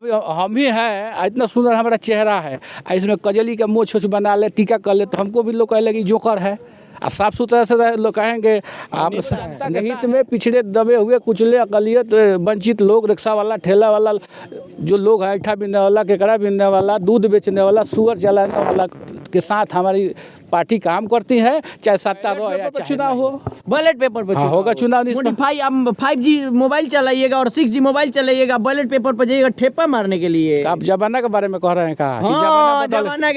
हम ही हैं, इतना सुंदर हमारा चेहरा है, इसमें कजली का मोछ वोछ बना ले, टीका कर ले, तो हमको भी लोग कहे लगे जोकर है। और साफ सुथरा से लोग कहेंगे आप हित में पिछड़े दबे हुए कुचले अकलियत वंचित लोग, रिक्शा वाला, ठेला वाला, जो लोग हैं, ऐठा बीनने वाला, केकड़ा बीनने वाला, दूध बेचने वाला, सुअर चलाने वाला के साथ हमारी पार्टी काम करती है, चाहे सत्ता हो या चुनाव हो। बैलेट पेपर पर होगा चुनाव। 5G मोबाइल चलाइएगा और 6G मोबाइल चलाइएगा, बैलेट पेपर पर जाइएगा ठेपा मारने के लिए। आप जमाना के बारे में कह रहे हैं कहा? हाँ,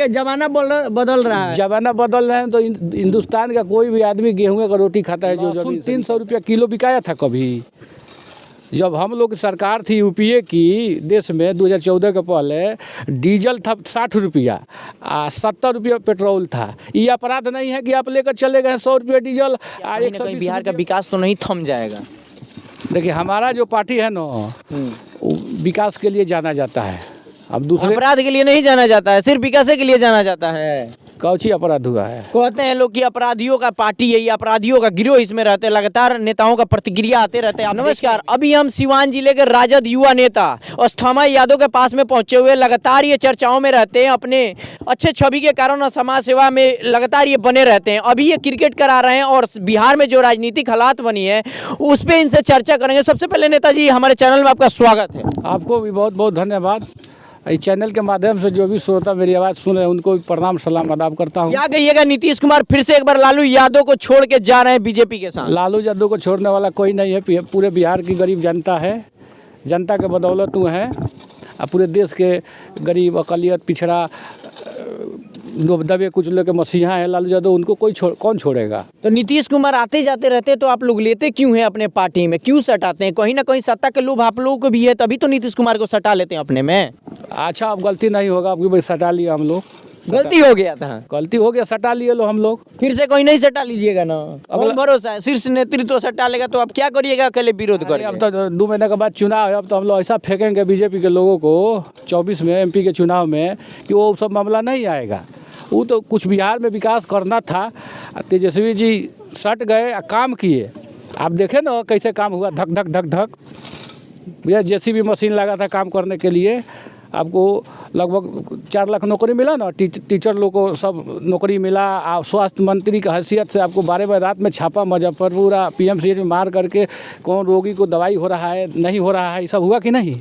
जमाना बदल रहा है। जमाना बदल रहे हैं तो हिंदुस्तान का कोई भी आदमी गेहूं का रोटी खाता है। जो 300 रुपया किलो बिकाया था कभी, जब हम लोग की सरकार थी यूपीए की देश में 2014 के पहले डीजल था 60 रुपया, 70 रुपया पेट्रोल था। ये अपराध नहीं है कि आप लेकर चले गए 100 रुपया डीजल। बिहार का विकास तो नहीं थम जाएगा। देखिए हमारा जो पार्टी है ना, विकास के लिए जाना जाता है। अब दूसरे अपराध के लिए नहीं जाना जाता है, सिर्फ विकास के लिए जाना जाता है। कौची अपराध हुआ है? कहते हैं लोग कि अपराधियों का पार्टी है, ये अपराधियों का गिरोह इसमें रहते हैं, लगातार नेताओं का प्रतिक्रिया आते रहते हैं। नमस्कार, अभी हम सिवान जिले के राजद युवा नेता अस्थमा यादव के पास में पहुंचे हुए, लगातार ये चर्चाओं में रहते हैं, अपने अच्छे छवि के कारण और समाज सेवा में लगातार ये बने रहते हैं। अभी ये क्रिकेट करा रहे हैं और बिहार में जो राजनीतिक हालात बनी है उस पर इनसे चर्चा करेंगे। सबसे पहले नेताजी, हमारे चैनल में आपका स्वागत है। आपको भी बहुत बहुत धन्यवाद। इस चैनल के माध्यम से जो भी श्रोता मेरी आवाज़ सुन रहे हैं उनको भी प्रणाम सलाम अदाब करता हूँ। क्या कहिएगा, नीतीश कुमार फिर से एक बार लालू यादव को छोड़ के जा रहे हैं बीजेपी के साथ? लालू यादव को छोड़ने वाला कोई नहीं है। पूरे बिहार की गरीब जनता है, जनता के बदौलत वो हैं। और पूरे देश के गरीब अकलियत पिछड़ा दबे कुचले के मसीहा है लालू यादव, उनको कौन छोड़ेगा। तो नीतीश कुमार आते जाते रहते तो आप लोग लेते क्यों हैं अपने पार्टी में, क्यों सटाते हैं? कहीं ना कहीं सत्ता के लोभ आप लोगों को भी है, तभी तो नीतीश कुमार को सटा लेते हैं अपने में। अच्छा, अब गलती नहीं होगा, आपकी भाई सटा लिया हम लोग। गलती हो गया था, गलती हो गया, सटा लिए लो हम लोग। फिर से कोई नहीं सटा लीजिएगा ना, अब भरोसा है शीर्ष नेतृत्व सटा लेगा तो आप क्या करिएगा, अकेले विरोध करिए। अब तो 2 महीने के बाद चुनाव है, अब तो हम लोग ऐसा फेंकेंगे बीजेपी के लोगों को 24 में एमपी के चुनाव में कि वो सब मामला नहीं आएगा। वो तो कुछ बिहार में विकास करना था, तेजस्वी जी सट गए, काम किए। आप देखें ना कैसे काम हुआ, धक धक धक धक। भैया जेसीबी मशीन लगा था काम करने के लिए। आपको लगभग 4 लाख नौकरी मिला ना, टीचर लोग को सब नौकरी मिला। स्वास्थ्य मंत्री की हैसियत से आपको 12 बजे रात में छापा मुजफ्फरपुर PMCH में मार करके कौन रोगी को दवाई हो रहा है नहीं हो रहा है, ये सब हुआ कि नहीं?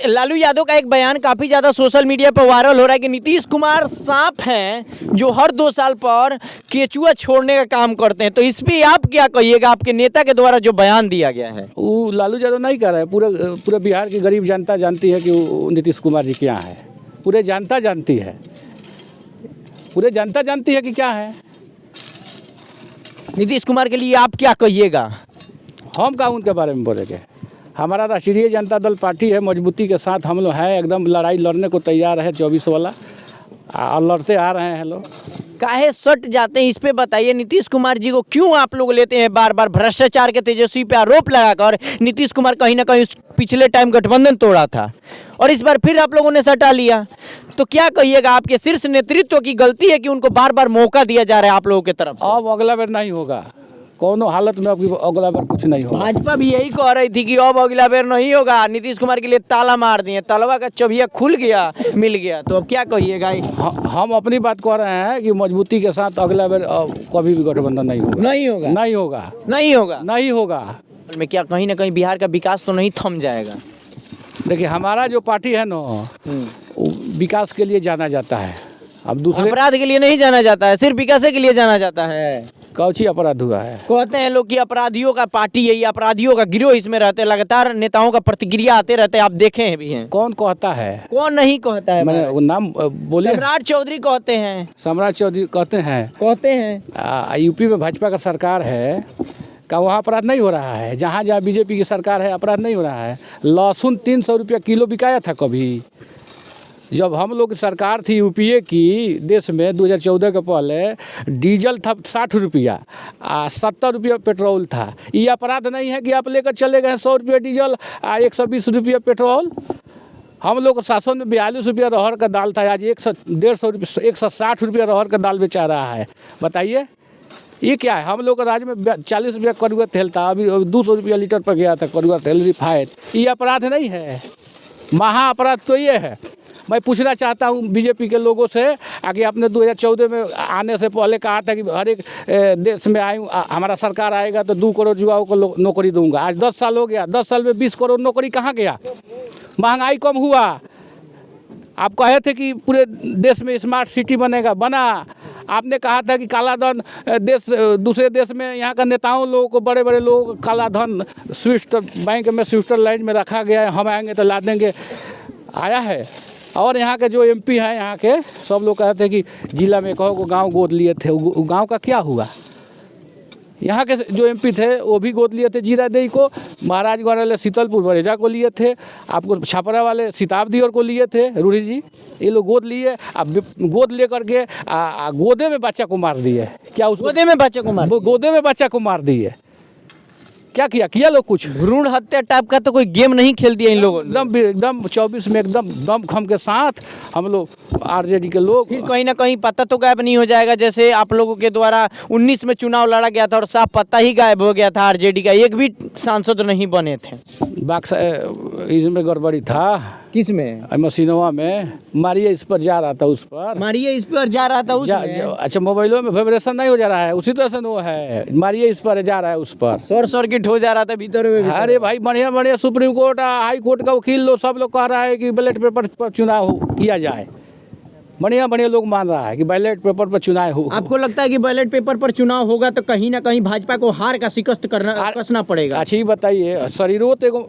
लालू यादव का एक बयान काफ़ी ज़्यादा सोशल मीडिया पर वायरल हो रहा है कि नीतीश कुमार सांप हैं जो हर 2 साल पर केचुआ छोड़ने का काम करते हैं। तो इस पर आप क्या कहिएगा, आपके नेता के द्वारा जो बयान दिया गया है? वो लालू यादव नहीं कर रहे हैं, पूरे बिहार की गरीब जनता जानती है कि नीतीश कुमार जी क्या है। पूरे जनता जानती है, पूरे जनता जानती है कि क्या है नीतीश कुमार के लिए। आप क्या कहिएगा? हम क्या उनके बारे में बोलेंगे? हमारा राष्ट्रीय जनता दल पार्टी है, मजबूती के साथ हम लोग हैं, एकदम लड़ाई लड़ने को तैयार है 24 वाला, और लड़ते आ रहे हैं लोग। काहे सट जाते हैं, इस पे बताइए। नीतीश कुमार जी को क्यों आप लोग लेते हैं बार बार? भ्रष्टाचार के तेजस्वी पे आरोप लगाकर नीतीश कुमार कहीं ना कहीं पिछले टाइम गठबंधन तोड़ा था और इस बार फिर आप लोगों ने सटा लिया। तो क्या कहिएगा, आपके शीर्ष नेतृत्व की गलती है कि उनको बार बार मौका दिया जा रहा है आप लोगों की तरफ से? अब अगला बार नहीं होगा, कोनो हालत में अगला बार कुछ नहीं होगा। भाजपा भी यही कह रही थी कि अब अगला बार नहीं होगा, नीतीश कुमार के लिए ताला मार दिए, तलवा का चबिया खुल गया, मिल गया। तो अब क्या कहिएगा? हम अपनी बात कह रहे हैं कि मजबूती के साथ अगला बार कभी भी गठबंधन नहीं होगा। नहीं होगा, नहीं होगा, नहीं होगा, नहीं होगा। में क्या कहीं ना कहीं बिहार का विकास तो नहीं थम जाएगा? देखिए हमारा जो पार्टी है ना, विकास के लिए जाना जाता है। अब दूसरे अपराध के लिए नहीं जाना जाता है, सिर्फ विकास के लिए जाना जाता है। कौची अपराध हुआ है? कहते हैं लोग कि अपराधियों का पार्टी है, ये अपराधियों का गिरोह इसमें रहते हैं, लगातार नेताओं का प्रतिक्रिया आते रहते हैं, आप देखे हैं भी हैं। कौन कहता है? कौन नहीं कहता है? मैंने वो नाम बोले, सम्राट चौधरी कहते हैं। सम्राट चौधरी कहते हैं। यूपी में भाजपा का सरकार है, का वहाँ अपराध नहीं हो रहा है? जहाँ जहाँ बीजेपी की सरकार है अपराध नहीं हो रहा है। लहसुन 300 रुपया किलो बिकाया था कभी, जब हम लोग की सरकार थी यूपीए की देश में 2014 के पहले डीजल था 60 रुपया, 70 रुपया पेट्रोल था। ये अपराध नहीं है कि आप लेकर चले गए 100 रुपया डीजल 120 रुपया पेट्रोल। हम लोग शासन में 42 रुपया अरहर का दाल था, आज 160 रुपया अरहर का दाल बेचा रहा है। बताइए ये क्या है? हम लोग राज्य में 40 रुपया कड़ुआ तेल था, अभी 200 रुपया लीटर पर गया था कड़ुआ तेल रिफाइंड। ये अपराध नहीं है? महाअपराध तो ये है। मैं पूछना चाहता हूँ बीजेपी के लोगों से कि आपने 2014 में आने से पहले कहा था कि हर एक देश में हमारा सरकार आएगा तो 2 करोड़ युवाओं को नौकरी दूंगा। आज 10 साल हो गया, 10 साल में 20 करोड़ नौकरी कहाँ गया? महंगाई कम हुआ? आप कहे थे कि पूरे देश में स्मार्ट सिटी बनेगा, बना। आपने कहा था कि काला धन दूसरे देश में यहाँ का नेताओं लोगों को, बड़े बड़े लोगों को काला धन बैंक में स्विट्जरलैंड में रखा गया है, हम आएंगे तो ला देंगे। आया है। और यहाँ के जो एमपी हैं यहाँ के सब लोग कहते हैं कि जिला में कहो को गांव गोद लिए थे, गांव का क्या हुआ? यहाँ के जो एमपी थे वो भी गोद लिए थे जीरादेई को, महाराजगंज वाले शीतलपुर बरेजा को लिए थे, आपको छपरा वाले सीताबदी और को लिए थे, रूढ़ी जी ये लोग गोद लिए। अब गोद ले करके गोदे में बच्चा को मार दिए। क्या उस गोदे में बच्चे को मार? गोदे में बच्चा को मार दिए। क्या किया लोग? कुछ भ्रूण हत्या टाइप का तो कोई गेम नहीं खेल दिया इन लोगों ने। एकदम 24 में एकदम दम खम के साथ हम लोग आरजेडी के लोग। फिर कहीं ना कहीं पता तो गायब नहीं हो जाएगा, जैसे आप लोगों के द्वारा 19 में चुनाव लड़ा गया था और साफ पता ही गायब हो गया था, आरजेडी का एक भी सांसद नहीं बने थे। इसमें गड़बड़ी था। किस में? मशीनवा में मारिए इस पर जा रहा था, उस पर मारिए इस पर जा रहा था अच्छा मोबाइलों में वाइब्रेशन नहीं हो जा रहा है, उसी तरह से वो है, मारिए इस पर जा रहा है, उस पर शॉर्ट सर्किट हो जा रहा था भीतर में। अरे भाई बढ़िया बढ़िया सुप्रीम कोर्ट हाई कोर्ट का वकील लोग सब लोग कह रहा है कि बैलेट पेपर पर चुनाव किया जाए। बढ़िया बढ़िया लोग मान रहा है कि बैलेट पेपर पर चुनाव हो। आपको लगता है कि बैलेट पेपर पर चुनाव होगा तो कहीं ना कहीं भाजपा को हार का शिकस्त कसना पड़ेगा? अच्छा ये बताइए, शरीरों तो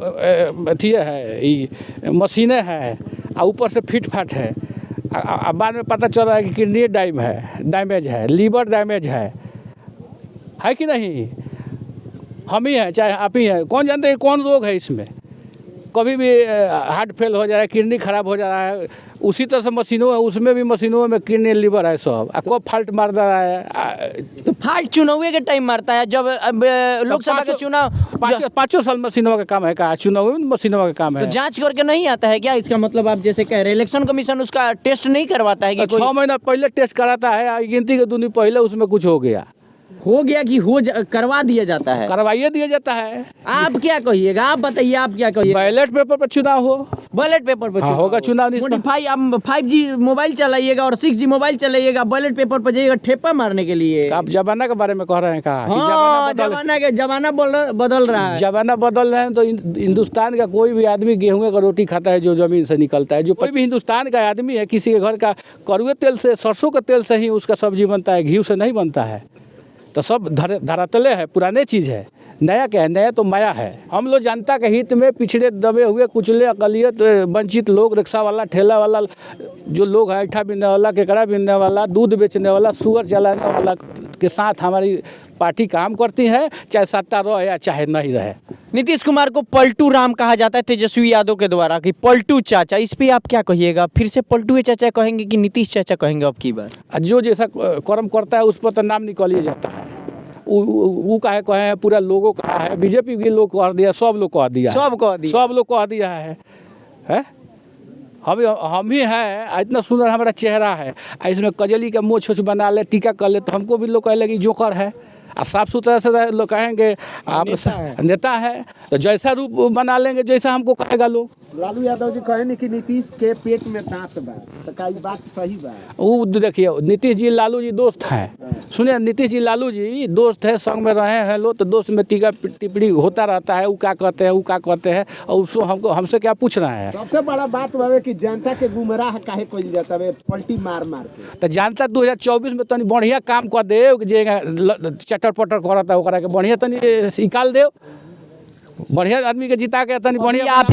अथी है, मशीनें हैं और ऊपर से फिट फाट है, बाद में पता चल रहा है कि किडनी डैमेज है, लीवर डैमेज है कि नहीं? हम ही हैं चाहे आप ही हैं, कौन जानते हैं कौन रोग है इसमें? कभी भी हार्ट फेल हो जा रहा है, किडनी खराब हो जा रहा है। उसी तरह से मशीनों है, उसमें भी मशीनों में किडनी लीवर है सब। कब फाल्ट मार रहा है? तो फाल्ट चुनाव के टाइम मारता है जब लोकसभा के चुनाव 5 साल मशीनों का काम है का? चुनाव में मशीनों का काम है। तो जांच करके नहीं आता है क्या? इसका मतलब आप जैसे कह रहे इलेक्शन कमीशन उसका टेस्ट नहीं करवाता है कि 6 महीना पहले टेस्ट कराता है, गिनती के 2 दिन पहले उसमें कुछ हो गया कि करवा दिया जाता है? करवाइए दिया जाता है। आप क्या कहिएगा? आप बताइए, आप क्या कहिएगा? बैलेट पेपर पर चुनाव हो, बैलेट पेपर पर होगा चुनाव। 5G मोबाइल चलाइएगा और 6G मोबाइल चलाइएगा, बैलेट पेपर पर जाइएगा ठेपा मारने के लिए। आप जमाना के बारे में कह रहे हैं? कहा जमाना बदल रहा है। जमाना बदल रहे हैं तो हिंदुस्तान का कोई भी आदमी गेहूं का रोटी खाता है जो जमीन से निकलता है। जो कोई भी हिंदुस्तान का आदमी है, किसी के घर का कड़ुए तेल से, सरसों के तेल से ही उसका सब्जी बनता है, घी से नहीं बनता है। तो सब धरातले है, पुराने चीज़ है। नया क्या है? नया तो माया है। हम लोग जनता के हित में पिछड़े दबे हुए कुचले अकलियत वंचित लोग, रिक्शा वाला, ठेला वाला जो लोग हैं, ऐठा बिनने वाला, केकड़ा बिनने वाला, दूध बेचने वाला, सुअर चलाने वाला के साथ हमारी पार्टी काम करती है, चाहे सत्ता रहे या चाहे नहीं रहे। नीतीश कुमार को पलटू राम कहा जाता है तेजस्वी यादव के द्वारा कि पलटू चाचा, इस पे आप क्या कहिएगा? फिर से पलटू चाचा कहेंगे कि नीतीश चाचा कहेंगे अब की बार? जो जैसा कर्म करता है उस पर तो नाम निकालिए जाता है। वो काहे कहे हैं, पूरा लोगों का है, बीजेपी भी लोग कह दिया, सब लोग कह दिया, सब लोग कह दिया है? हम ही हैं। इतना सुंदर हमारा चेहरा है, इसमें कजली का मोछ छोछ बना ले, टीका कर ले, तो हमको भी लोग कहे लगे जोकर है। और साफ सुथरा से लोग कहेंगे आप नेता है, तो जैसा रूप बना लेंगे जैसा हमको कहेगा लोग। लालू यादव जी कहे कि नीतीश के पेट में दांत बा, तो क्या ये बात सही बा? वो देखिए, नीतीश जी लालू जी दोस्त हैं। सुनिए, नीतीश जी लालू जी दोस्त है, संग में रहे हैं लोग, तो दोस्त में टीका टिप्पणी होता रहता है। वो क्या कहते हैं, वो क्या कहते हैं, और उसको हमसे क्या पूछ रहा है? सबसे बड़ा बात है कि जनता के गुमराह काहे कइल जाता है पलटी मार के। तो जनता 2024 में तनी बढ़िया काम कर दे, जे चटर पटर करता है ओकरा के बढ़िया तनी निकाल दे, बढ़िया आदमी के जिता के तनी बढ़िया।